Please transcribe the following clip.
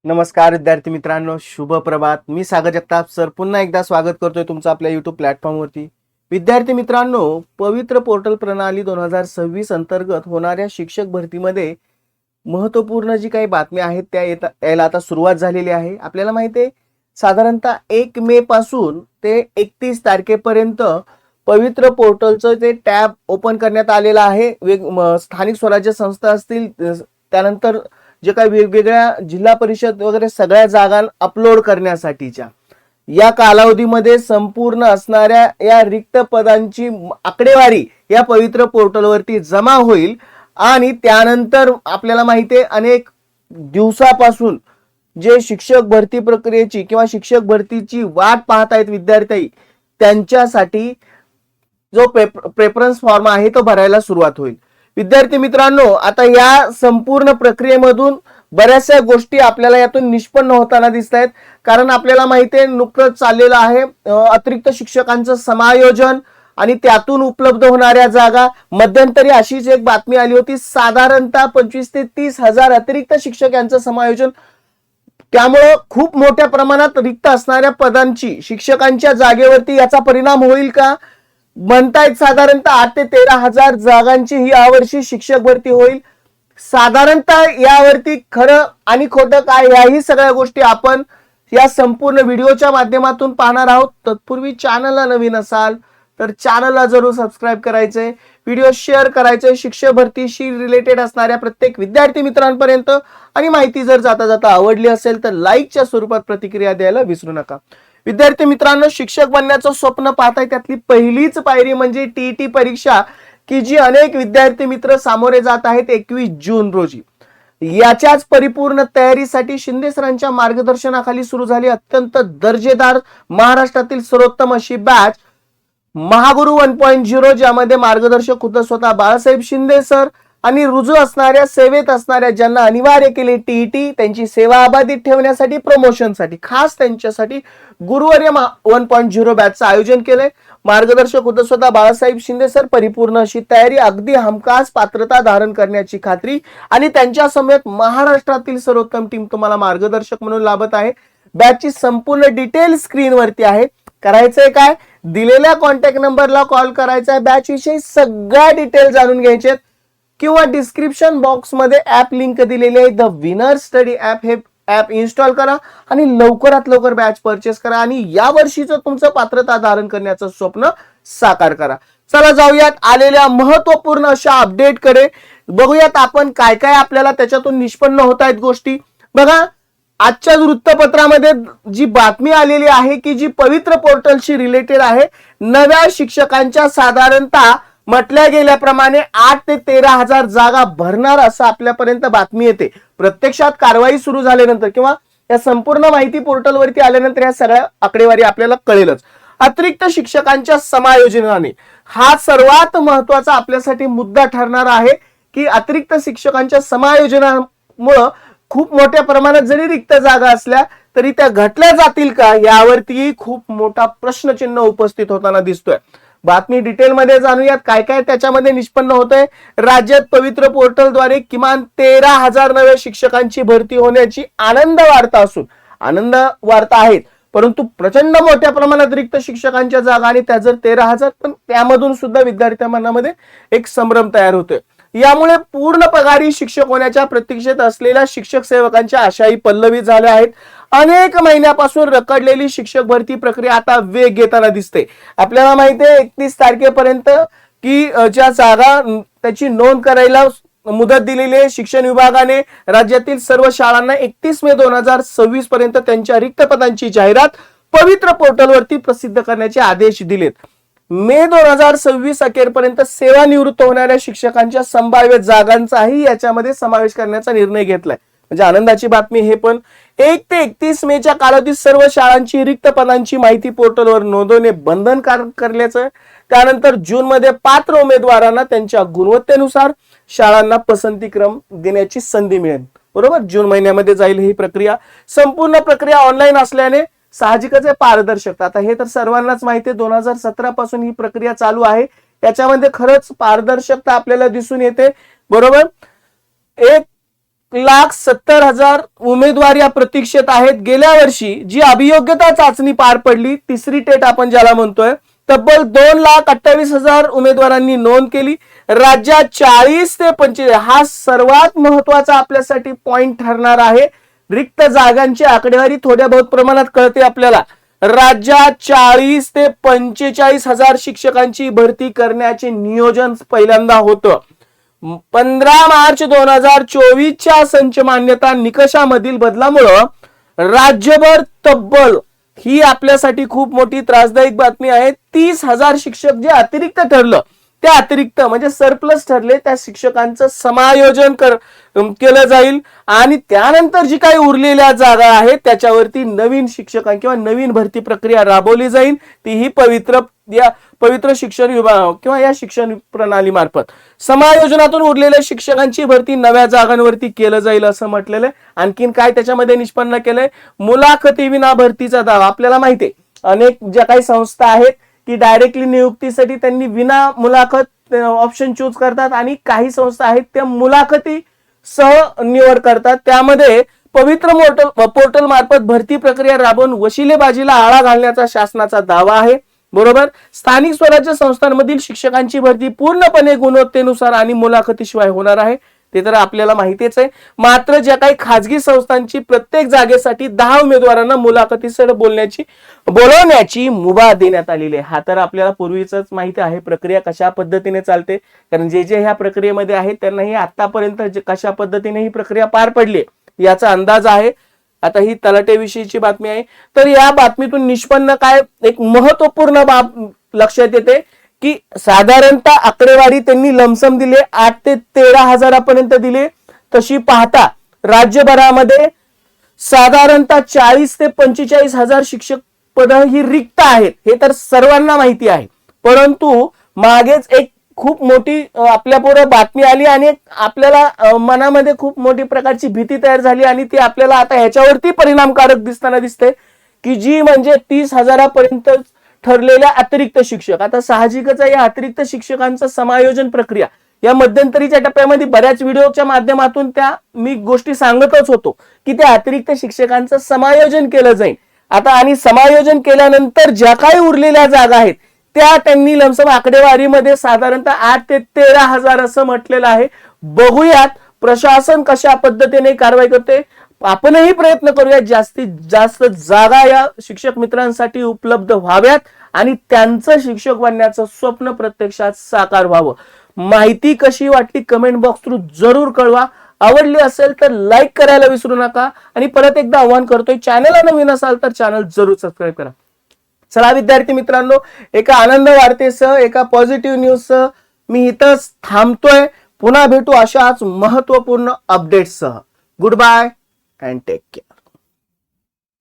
नमस्कार विद्यार्थी मित्रांनो, शुभ प्रभात. मी सागर जगताप सर पुन्हा एकदा स्वागत करतोय तुमचं आपल्या YouTube प्लॅटफॉर्मवरती. विद्यार्थी मित्रांनो, पवित्र पोर्टल प्रणाली 2026 अंतर्गत होणाऱ्या शिक्षक भरतीमध्ये महत्त्वपूर्ण जी काही बातम्या आहेत त्या यायला आता सुरुवात झालेली आहे. आपल्याला माहिती आहे साधारणतः 1 मे पासून ते 31 तारखेपर्यंत पवित्र पोर्टलचं ते टॅब ओपन करण्यात आलेलं आहे. स्थानिक स्वराज्य संस्था असतील, त्यानंतर जे काही वेगवेगळ्या जिल्हा परिषद वगैरे सगळ्या जागा अपलोड करण्यासाठीच्या या कालावधीमध्ये संपूर्ण असणाऱ्या या रिक्त पदांची आकडेवारी या पवित्र पोर्टलवरती जमा होईल. आणि त्यानंतर आपल्याला माहिती आहे अनेक दिवसापासून जे शिक्षक भरती प्रक्रियेची किंवा शिक्षक भरतीची वाट पाहत आहेत विद्यार्थी, त्यांच्यासाठी जो प्रेफरन्स फॉर्म आहे तो भरायला सुरुवात होईल. विद्यार्थी मित्रांनो, आता या संपूर्ण प्रक्रियेमधून बऱ्याचशा गोष्टी आपल्याला यातून निष्पन्न होताना दिसत आहेत. कारण आपल्याला माहिती आहे नुकतंच चाललेलं आहे अतिरिक्त शिक्षकांचं समायोजन आणि त्यातून उपलब्ध होणाऱ्या जागा. मध्यंतरी अशीच एक बातमी आली होती, साधारणतः 25 ते 30 हजार अतिरिक्त शिक्षक यांचं समायोजन. त्यामुळे खूप मोठ्या प्रमाणात रिक्त असणाऱ्या पदांची शिक्षकांच्या जागेवरती याचा परिणाम होईल का म्हणतायत. साधारणतः 8 ते 13 हजार जागांची ही यावर्षी शिक्षक भरती होईल. साधारणतः यावरती खरं आणि खोटं काय याही सगळ्या गोष्टी आपण या संपूर्ण व्हिडिओच्या माध्यमातून पाहणार आहोत. तत्पूर्वी चॅनलला नवीन असाल तर चॅनलला जरूर सबस्क्राईब करायचंय, व्हिडिओ शेअर करायचंय शिक्षक भरतीशी रिलेटेड असणाऱ्या प्रत्येक विद्यार्थी मित्रांपर्यंत. आणि माहिती जर जाता जाता आवडली असेल तर लाईकच्या स्वरूपात प्रतिक्रिया द्यायला विसरू नका. विद्यार्थी मित्रांनो, शिक्षक बनण्याचं स्वप्न पाहताय त्यातली पहिलीच पायरी म्हणजे टीईटी परीक्षा, की जी अनेक विद्यार्थी मित्र सामोरे जात आहेत 21 जून रोजी. याच्याच परिपूर्ण तयारीसाठी शिंदे सरांच्या मार्गदर्शनाखाली सुरू झाली अत्यंत दर्जेदार महाराष्ट्रातील सर्वोत्तम अशी बॅच महागुरु 1.0, ज्यामध्ये मार्गदर्शक खुद्द स्वतः बाळासाहेब शिंदे सर आणि रुजू असणाऱ्या सेवेत असणाऱ्या ज्यांना अनिवार्य केले टीईटी, त्यांची सेवा अबाधित ठेवण्यासाठी प्रमोशनसाठी खास त्यांच्यासाठी गुरुवर्य 1.0 बॅचचं आयोजन केलंय. मार्गदर्शक खुद्द स्वतः बाळासाहेब शिंदे सर, परिपूर्ण अशी तयारी, अगदी हमखास पात्रता धारण करण्याची खात्री आणि त्यांच्या समेत महाराष्ट्रातील सर्वोत्तम टीम तुम्हाला मार्गदर्शक म्हणून लाभत आहे. बॅचची संपूर्ण डिटेल स्क्रीनवरती आहे. करायचंय काय, दिलेल्या कॉन्टॅक्ट नंबरला कॉल करायचा, बॅच विषयी सगळ्या डिटेल जाणून घ्यायचे किंवा डिस्क्रिप्शन बॉक्स मध्ये ऍप लिंक दिलेली आहे, द विनर स्टडी ऍप. हे ऍप इन्स्टॉल करा आणि लवकरात लवकर बॅच परचेस करा आणि या वर्षीचं तुमचं पात्रता धारण करण्याचं स्वप्न साकार करा. चला जाऊयात आलेल्या महत्वपूर्ण अशा अपडेट कडे. बघूयात आपण काय काय आपल्याला त्याच्यातून निष्पन्न होत आहेत गोष्टी. बघा, आजच्या वृत्तपत्रामध्ये जी बातमी आलेली आहे की जी पवित्र पोर्टलशी रिलेटेड आहे, नव्या शिक्षकांच्या साधारणतः म्हटल्या गेल्याप्रमाणे 8 ते 13 हजार जागा भरणार असं आपल्यापर्यंत बातमी येते. प्रत्यक्षात कारवाई सुरू झाल्यानंतर किंवा या संपूर्ण माहिती पोर्टलवरती आल्यानंतर या सगळ्या आकडेवारी आपल्याला कळेलच. अतिरिक्त शिक्षकांच्या समायोजनाने हा सर्वात महत्वाचा आपल्यासाठी मुद्दा ठरणार आहे की अतिरिक्त शिक्षकांच्या समायोजनामुळे खूप मोठ्या प्रमाणात जरी रिक्त जागा असल्या तरी त्या घटल्या जातील का यावरती खूप मोठा प्रश्नचिन्ह उपस्थित होताना दिसतोय. बातमी डिटेलमध्ये जाणूयात काय काय त्याच्यामध्ये निष्पन्न होतंय. राज्यात पवित्र पोर्टलद्वारे किमान 13,000 नव्या शिक्षकांची भरती होण्याची आनंद वार्ता आहेत, परंतु प्रचंड मोठ्या प्रमाणात रिक्त शिक्षकांच्या जागा आणि त्या जर 13,000, पण त्यामधून सुद्धा विद्यार्थ्यांच्या मनामध्ये एक संभ्रम तयार होतोय. यामुळे पूर्ण पगारी शिक्षक होण्याच्या प्रतीक्षेत असलेल्या शिक्षक सेवकांच्या आशाही पल्लवित झाल्या आहेत. अनेक महिन्यापासून रखडलेली शिक्षक भरती प्रक्रिया आता वेग घेताना दिसते. आपल्याला माहिती आहे 31 तारखेपर्यंत की ज्या जागा त्याची नोंद करायला मुदत दिलेली आहे. शिक्षण विभागाने राज्यातील सर्व शाळांना 31 मे 2026 पर्यंत त्यांच्या रिक्त पदांची जाहिरात पवित्र पोर्टलवरती प्रसिद्ध करण्याचे आदेश दिलेत. मे 2026 अखेरपर्यंत सेवानिवृत्त होणाऱ्या शिक्षकांच्या संभाव्य जागांचाही याच्यामध्ये समावेश करण्याचा निर्णय घेतलाय. म्हणजे आनंदाची बातमी हे पण. 1 ते 31 मेच्या कालावधीत सर्व शाळांची रिक्त पदांची माहिती पोर्टलवर नोंदवणे बंधनकारक करण्याचं. त्यानंतर जून मध्ये पात्र उमेदवारांना त्यांच्या गुणवत्तेनुसार शाळांना पसंतीक्रम देण्याची संधी मिळेल. बरोबर, जून महिन्यामध्ये जाईल ही प्रक्रिया. संपूर्ण प्रक्रिया ऑनलाईन असल्याने साहजिकच आहे पारदर्शकता. आता हे तर सर्वांनाच माहिती आहे, 2017 पासून ही प्रक्रिया चालू आहे. याच्यामध्ये खरंच पारदर्शकता आपल्याला दिसून येते. बरोबर, एक 1,70,000 उमेदवार या प्रतीक्षेत आहेत. गेल्या वर्षी जी अभियोग्यता चाचणी पार पडली, तिसरी टेट आपण ज्याला म्हणतोय, तब्बल 2,28,000 उमेदवारांनी नोंद केली. राज्यात 40 ते 25 हा सर्वात महत्वाचा आपल्यासाठी पॉइंट ठरणार आहे. रिक्त जागांची आकडेवारी थोड्या बहुत प्रमाणात कळते आपल्याला. राज्यात 40 ते 45,000 शिक्षकांची भरती करण्याचे नियोजन पहिल्यांदा होतं. 15 मार्च 2024च्या संच मान्यता निकषामधील बदलामुळं राज्यभर तब्बल, ही आपल्यासाठी खूप मोठी त्रासदायक बातमी आहे, 30,000 शिक्षक जे अतिरिक्त ठरलं, त्या अतिरिक्त म्हणजे सरप्लस ठरले, त्या शिक्षकांचं समायोजन केलं जाईल आणि त्यानंतर जी काही उरलेल्या जागा आहेत त्याच्यावरती नवीन शिक्षकां किंवा नवीन भरती प्रक्रिया राबवली जाईल. तीही पवित्र शिक्षण विभाग किंवा या शिक्षण प्रणाली मार्फत समायोजनातून उरलेल्या शिक्षकांची भरती नव्या जागांवरती केलं जाईल असं म्हटलेलं आहे. आणखीन काय त्याच्यामध्ये निष्पन्न केलंय, मुलाखती विना भरतीचा दावा. आपल्याला माहिती आहे अनेक ज्या काही संस्था आहेत की डायरेक्टली नियुक्तीसाठी त्यांनी विना मुलाखत ऑप्शन चूज करतात आणि काही संस्था आहेत त्या मुलाखती सह निवड करतात. त्यामध्ये पवित्र पोर्टल मार्फत भरती प्रक्रिया राबवून वशिलेबाजीला आळा घालण्याचा शासनाचा दावा आहे. बरोबर, स्थानिक स्वराज्य संस्थांमधील शिक्षकांची भरती पूर्णपणे गुणवत्तेनुसार आणि मुलाखतीशिवाय होणार आहे, ते तर आपल्याला माहितीच आहे. मात्र ज्या काही खाजगी संस्थांची प्रत्येक जागेसाठी 10 उमेदवारांना मुलाखतीसह बोलवण्याची मुभा देण्यात आलेली आहे. हा तर आपल्याला पूर्वीच माहिती आहे प्रक्रिया कशा पद्धतीने चालते, कारण जे ह्या प्रक्रियेमध्ये आहेत त्यांनाही आतापर्यंत कशा पद्धतीने ही प्रक्रिया पार पडली याचा अंदाज आहे. आता ही तलाठ्याविषयीची बातमी आहे. तर या बातमीतून निष्पन्न काय एक महत्वपूर्ण बाब लक्षात येते की साधारणतः आकडेवारी त्यांनी लमसम दिले 8 ते 13,000पर्यंत दिले. तशी पाहता राज्यभरामध्ये साधारणतः 40 ते 45,000 शिक्षक पद ही रिक्त आहेत, हे तर सर्वांना माहिती आहे. परंतु मागेच एक खूप मोठी आपल्यापुढे बातमी आली आणि आपल्याला मनामध्ये खूप मोठी प्रकारची भीती तयार झाली आणि ती आपल्याला आता ह्याच्यावरती परिणामकारक दिसताना दिसते की जी म्हणजे 30,000पर्यंत ठरलेल्या अतिरिक्त शिक्षक. आता साहजिकच आहे या अतिरिक्त शिक्षकांचं समायोजन प्रक्रिया या मध्यंतरीच्या टप्प्यामध्ये बऱ्याच व्हिडिओच्या माध्यमातून त्या मी गोष्टी सांगतच होतो की त्या अतिरिक्त शिक्षकांचं समायोजन केलं जाईल. आता आणि समायोजन केल्यानंतर ज्या काही उरलेल्या जागा आहेत त्या त्यांनी लमसम आकडेवारीमध्ये साधारणतः 8 ते 13,000 असं म्हटलेलं आहे. बघूयात प्रशासन कशा पद्धतीने कारवाई करते. आपणही प्रयत्न करूया जास्तीत जास्त जागा या शिक्षक मित्रांसाठी उपलब्ध व्हाव्यात आणि त्यांचं शिक्षक बनण्याचं स्वप्न प्रत्यक्षात साकार व्हावं. माहिती कशी वाटली कमेंट बॉक्स थ्रू जरूर कळवा. आवडली असेल तर लाईक करायला विसरू नका आणि परत एकदा आवाहन करतोय, चॅनलला नवीन असाल तर चॅनल जरूर सबस्क्राईब करा. चला विद्यार्थी मित्रांनो, एका आनंद वार्तेसह एका पॉझिटिव्ह न्यूजसह मी इथंच थांबतोय. पुन्हा भेटू अशाच महत्वपूर्ण अपडेट्ससह. Good bye and take care.